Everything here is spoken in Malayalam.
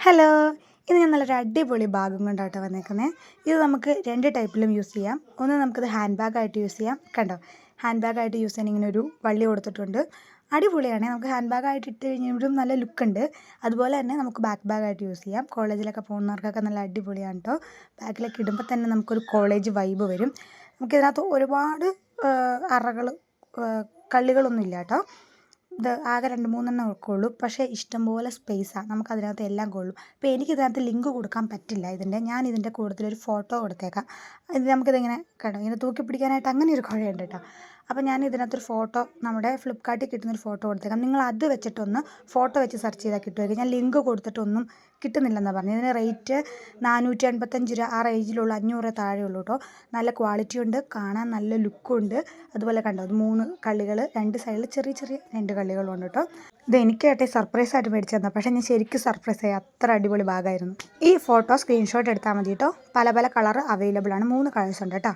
ഹലോ, ഇത് ഞാൻ നല്ലൊരു അടിപൊളി ബാഗും കൊണ്ടാട്ടോ വന്നേക്കുന്നത്. ഇത് നമുക്ക് രണ്ട് ടൈപ്പിലും യൂസ് ചെയ്യാം. ഒന്ന് നമുക്കിത് ഹാൻഡ് ബാഗായിട്ട് യൂസ് ചെയ്യാം. കണ്ടോ, ഹാൻഡ് ബാഗായിട്ട് യൂസ് ചെയ്യാൻ ഇങ്ങനെ ഒരു വള്ളി കൊടുത്തിട്ടുണ്ട്. അടിപൊളിയാണ്. നമുക്ക് ഹാൻഡ് ബാഗായിട്ട് ഇട്ട് കഴിഞ്ഞാലും നല്ല ലുക്കുണ്ട്. അതുപോലെ തന്നെ നമുക്ക് ബാഗായിട്ട് യൂസ് ചെയ്യാം. കോളേജിലൊക്കെ പോകുന്നവർക്കൊക്കെ നല്ല അടിപൊളിയാണ് കേട്ടോ. ബാഗിലൊക്കെ ഇടുമ്പോൾ തന്നെ നമുക്കൊരു കോളേജ് വൈബ് വരും. നമുക്കിതിനകത്ത് ഒരുപാട് അറകൾ കള്ളികളൊന്നും ഇല്ല കേട്ടോ. ഇത് ആകെ 2-3 ഒക്കെ ഉള്ളൂ. പക്ഷേ ഇഷ്ടംപോലെ സ്പേസാണ്, നമുക്കതിനകത്ത് എല്ലാം കൊള്ളും. അപ്പോൾ എനിക്കിതിനകത്ത് ലിങ്ക് കൊടുക്കാൻ പറ്റില്ല ഞാൻ ഇതിൻ്റെ കൂട്ടത്തിലൊരു ഫോട്ടോ കൊടുത്തേക്കാം. ഇത് നമുക്കിതിങ്ങനെ കേട്ടോ, ഇങ്ങനെ തൂക്കി പിടിക്കാനായിട്ട് അങ്ങനെ ഒരു കുഴയുണ്ട് കേട്ടോ. അപ്പോൾ ഞാൻ ഇതിനകത്തൊരു ഫോട്ടോ നമ്മുടെ ഫ്ലിപ്കാർട്ടിൽ കിട്ടുന്നൊരു ഫോട്ടോ കൊടുത്തേക്കാം. നിങ്ങൾ അത് വെച്ചിട്ടൊന്ന് ഫോട്ടോ വെച്ച് സെർച്ച് ചെയ്താൽ കിട്ടുമായിരിക്കും. ഞാൻ ലിങ്ക് കൊടുത്തിട്ടൊന്നും കിട്ടുന്നില്ലെന്നാണ് പറഞ്ഞത്. ഇതിന് റേറ്റ് 485 രൂപ, ആ റേഞ്ചിലുള്ള 500 താഴെയുള്ളൂ കേട്ടോ. നല്ല ക്വാളിറ്റി ഉണ്ട്, കാണാൻ നല്ല ലുക്കും ഉണ്ട്. അതുപോലെ കണ്ടോ, അത് 3 കള്ളികൾ, 2 സൈഡിൽ ചെറിയ 2 കള്ളികളുണ്ട് കേട്ടോ. ഇത് എനിക്കായിട്ട് സർപ്രൈസായിട്ട് മേടിച്ചു തന്നാൽ, പക്ഷേ ഞാൻ ശരിക്കും സർപ്രൈസ് ആയി. അത്ര അടിപൊളി ബാഗായിരുന്നു. ഈ ഫോട്ടോ സ്ക്രീൻഷോട്ട് എടുത്താൽ മതി കേട്ടോ. പല കളർ അവൈലബിൾ ആണ്. 3 കളേഴ്സ് ഉണ്ട് കേട്ടോ.